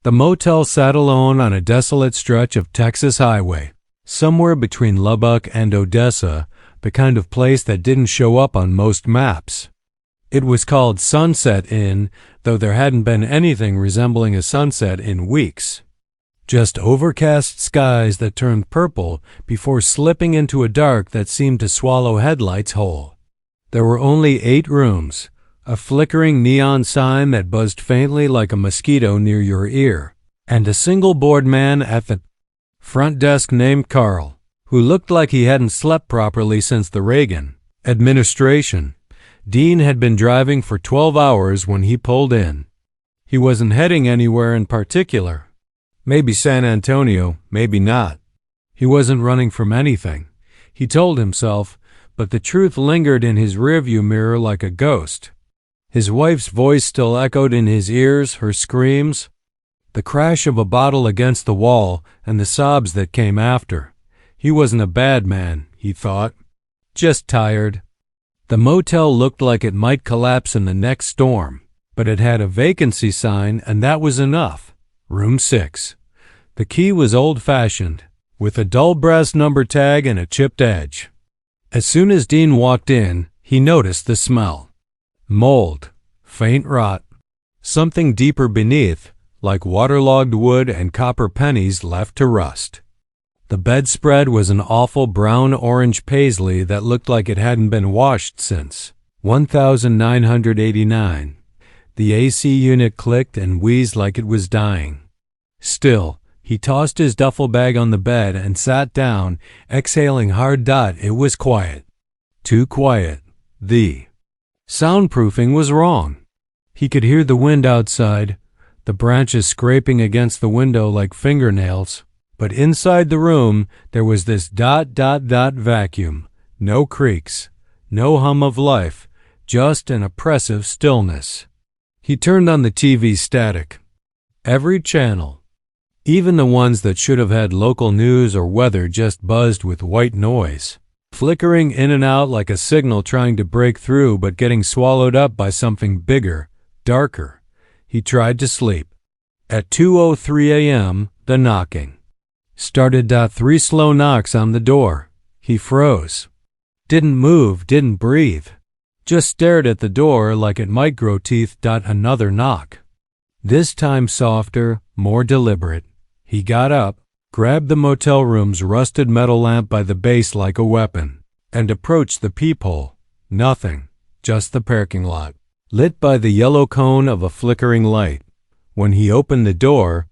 The motel sat alone on a desolate stretch of Texas highway, somewhere between Lubbock and Odessa, the kind of place that didn't show up on most maps. It was called Sunset Inn, though there hadn't been anything resembling a sunset in weeks. Just overcast skies that turned purple before slipping into a dark that seemed to swallow headlights whole. There were only 8 rooms, a flickering neon sign that buzzed faintly like a mosquito near your ear, and a single bored man at the front desk named Carl, who looked like he hadn't slept properly since the Reagan administration. Dean had been driving for 12 hours when he pulled in. He wasn't heading anywhere in particular. Maybe San Antonio, maybe not. He wasn't running from anything, he told himself, but the truth lingered in his rearview mirror like a ghost. His wife's voice still echoed in his ears, her screams, the crash of a bottle against the wall, and the sobs that came after. He wasn't a bad man, he thought, just tired. The motel looked like it might collapse in the next storm, but it had a vacancy sign, and that was enough. Room 6. The key was old-fashioned, with a dull brass number tag and a chipped edge. As soon as Dean walked in, he noticed the smell. Mold, faint rot, something deeper beneath, like waterlogged wood and copper pennies left to rust. The bedspread was an awful brown-orange paisley that looked like it hadn't been washed since 1989. The AC unit clicked and wheezed like it was dying. Still, he tossed his duffel bag on the bed and sat down, exhaling hard. It was quiet. Too quiet. The soundproofing was wrong. He could hear the wind outside, the branches scraping against the window like fingernails, but inside the room there was this vacuum. No creaks, no hum of life, just an oppressive stillness. He turned on the TV static. Every channel, even the ones that should have had local news or weather, just buzzed with white noise, flickering in and out like a signal trying to break through but getting swallowed up by something bigger, darker. He tried to sleep. At 2:03 a.m., the knocking started. 3 slow knocks on the door. He froze. Didn't move, didn't breathe. Just stared at the door like it might grow teeth. Another knock. This time softer, more deliberate. He got up, grabbed the motel room's rusted metal lamp by the base like a weapon, and approached the peephole. Nothing, just the parking lot, lit by the yellow cone of a flickering light. When he opened the door,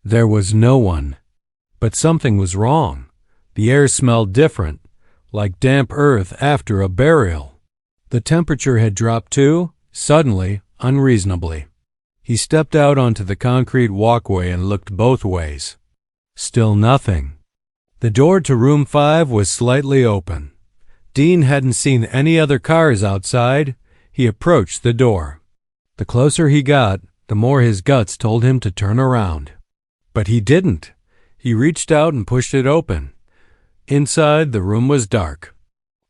there was no one. But something was wrong. The air smelled different, like damp earth after a burial. The temperature had dropped too, suddenly, unreasonably. He stepped out onto the concrete walkway and looked both ways. Still nothing. The door to room 5 was slightly open. Dean hadn't seen any other cars outside. He approached the door. The closer he got, the more his guts told him to turn around. But he didn't. He reached out and pushed it open. Inside, the room was dark,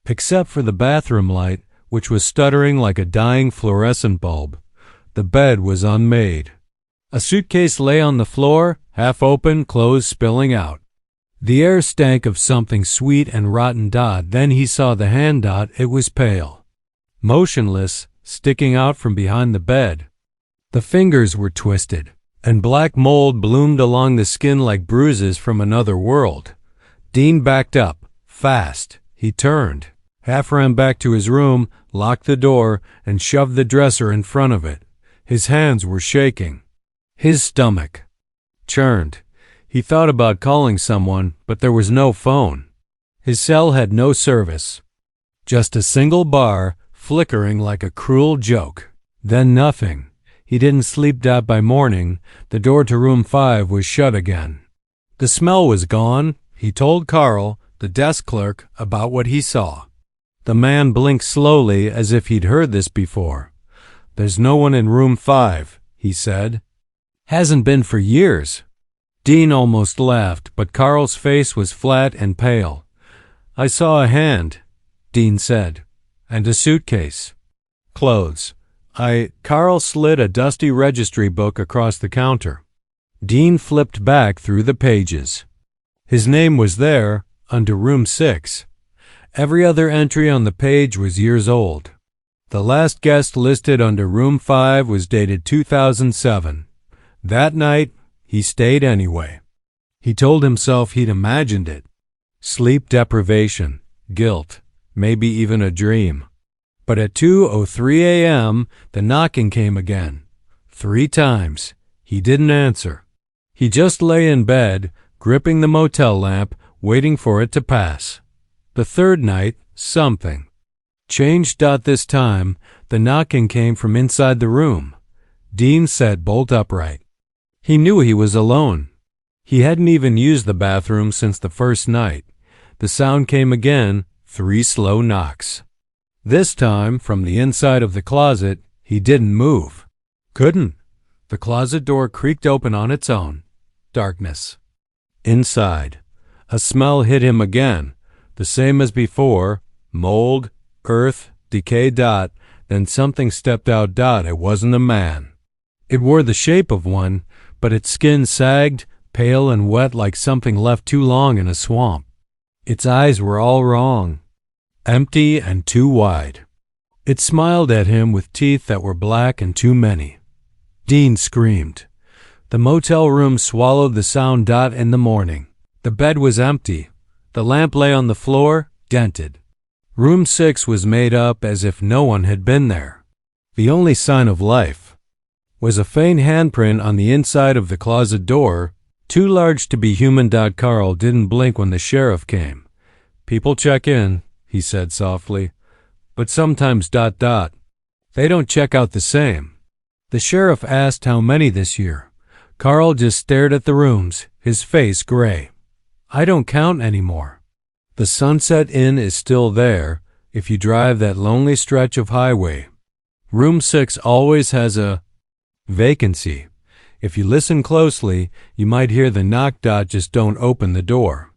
except for the bathroom light, which was stuttering like a dying fluorescent bulb. The bed was unmade. A suitcase lay on the floor, half open, clothes spilling out. The air stank of something sweet and rotten. Then he saw the hand. It was pale, motionless, sticking out from behind the bed. The fingers were twisted, and black mold bloomed along the skin like bruises from another world. Dean backed up, fast. He turned, half ran back to his room, locked the door, and shoved the dresser in front of it. His hands were shaking. His stomach churned. He thought about calling someone, but there was no phone. His cell had no service. Just a single bar, flickering like a cruel joke. Then nothing. He didn't sleep. By morning, the door to room 5 was shut again. The smell was gone. He told Carl, the desk clerk, about what he saw. The man blinked slowly as if he'd heard this before. "There's no one in room 5, he said. "Hasn't been for years." Dean almost laughed, but Carl's face was flat and pale. "I saw a hand," Dean said, "and a suitcase. Clothes. Carl slid a dusty registry book across the counter. Dean flipped back through the pages. His name was there, under room 6. Every other entry on the page was years old. The last guest listed under room 5 was dated 2007. That night, he stayed anyway. He told himself he'd imagined it. Sleep deprivation, guilt, maybe even a dream. But at 2:03 a.m., the knocking came again. 3 times. He didn't answer. He just lay in bed, gripping the motel lamp, waiting for it to pass. The third night, something changed. This time, the knocking came from inside the room. Dean sat bolt upright. He knew he was alone. He hadn't even used the bathroom since the first night. The sound came again, 3 slow knocks. This time, from the inside of the closet, he didn't move. Couldn't. The closet door creaked open on its own. Darkness. Inside, a smell hit him again, the same as before, mold, earth, decay. Then something stepped out. It wasn't a man. It wore the shape of one, but its skin sagged, pale and wet like something left too long in a swamp. Its eyes were all wrong, empty and too wide. It smiled at him with teeth that were black and too many. Dean screamed. The motel room swallowed the sound. In the morning, the bed was empty. The lamp lay on the floor, dented. Room 6 was made up as if no one had been there. The only sign of life was a faint handprint on the inside of the closet door, too large to be human. Carl didn't blink when the sheriff came. People check in, he said softly, but sometimes. They don't check out the same. The sheriff asked how many this year. Carl just stared at the rooms, his face gray. I don't count anymore. The Sunset Inn is still there if you drive that lonely stretch of highway. Room 6 always has a vacancy. If you listen closely, you might hear the knock. Just don't open the door.